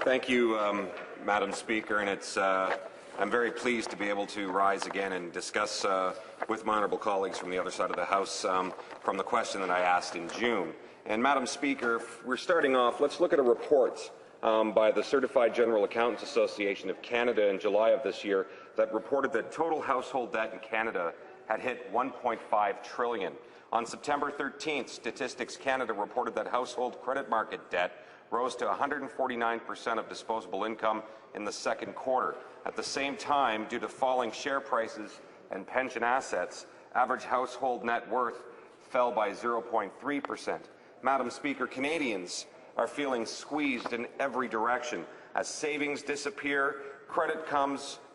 Thank you, Madam Speaker, and I'm very pleased to be able to rise again and discuss with my honourable colleagues from the other side of the House from the question that I asked in June. And Madam Speaker, we're starting off. Let's look at a report by the Certified General Accountants Association of Canada in July of this year that reported that total household debt in Canada had hit $1.5 trillion. On September 13th, Statistics Canada reported that household credit market debt rose to 149% of disposable income in the second quarter. At the same time, due to falling share prices and pension assets, average household net worth fell by 0.3%. Madam Speaker, Canadians are feeling squeezed in every direction. As savings disappear, credit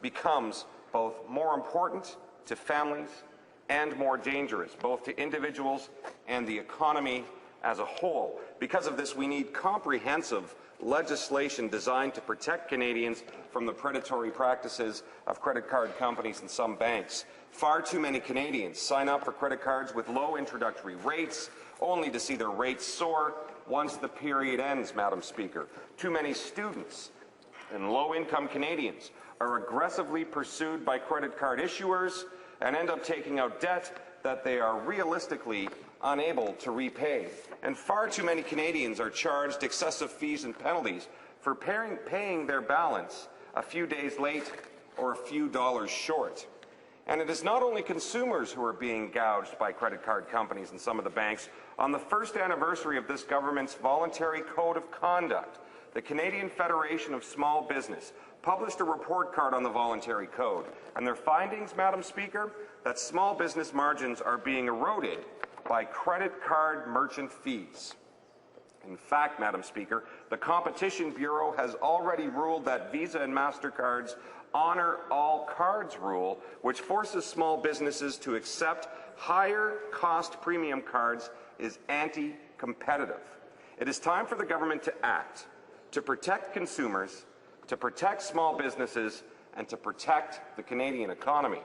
becomes both more important to families and more dangerous, both to individuals and the economy as a whole. Because of this, we need comprehensive legislation designed to protect Canadians from the predatory practices of credit card companies and some banks. Far too many Canadians sign up for credit cards with low introductory rates, only to see their rates soar once the period ends, Madam Speaker. Too many students and low-income Canadians are aggressively pursued by credit card issuers and end up taking out debt that they are realistically unable to repay. And far too many Canadians are charged excessive fees and penalties for paying their balance a few days late or a few dollars short. And it is not only consumers who are being gouged by credit card companies and some of the banks. On the first anniversary of this government's voluntary code of conduct, the Canadian Federation of Small Business published a report card on the voluntary code, and their findings, Madam Speaker, that small business margins are being eroded by credit card merchant fees. In fact, Madam Speaker, the Competition Bureau has already ruled that Visa and MasterCard's Honour All Cards rule, which forces small businesses to accept higher-cost premium cards, is anti-competitive. It is time for the government to act, to protect consumers, to protect small businesses, and to protect the Canadian economy.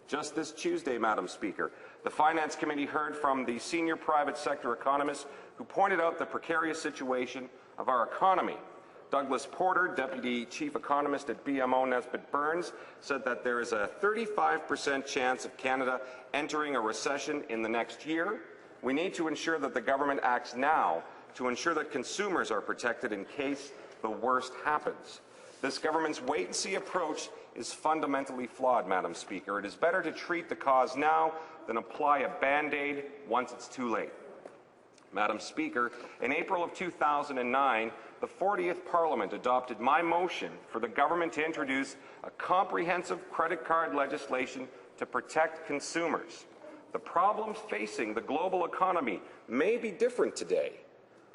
Just this Tuesday, Madam Speaker, the Finance Committee heard from the senior private sector economist who pointed out the precarious situation of our economy. Douglas Porter, Deputy Chief Economist at BMO Nesbitt Burns, said that there is a 35% chance of Canada entering a recession in the next year. We need to ensure that the government acts now to ensure that consumers are protected in case the worst happens. This government's wait-and-see approach is fundamentally flawed, Madam Speaker. It is better to treat the cause now than apply a Band-Aid once it's too late. Madam Speaker, in April of 2009, the 40th Parliament adopted my motion for the government to introduce a comprehensive credit card legislation to protect consumers. The problems facing the global economy may be different today,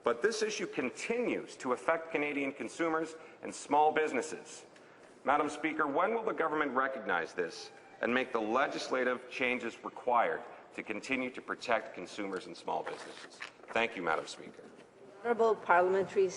but this issue continues to affect Canadian consumers and small businesses. Madam Speaker, when will the government recognize this and make the legislative changes required to continue to protect consumers and small businesses? Thank you, Madam Speaker. Honourable Parliamentary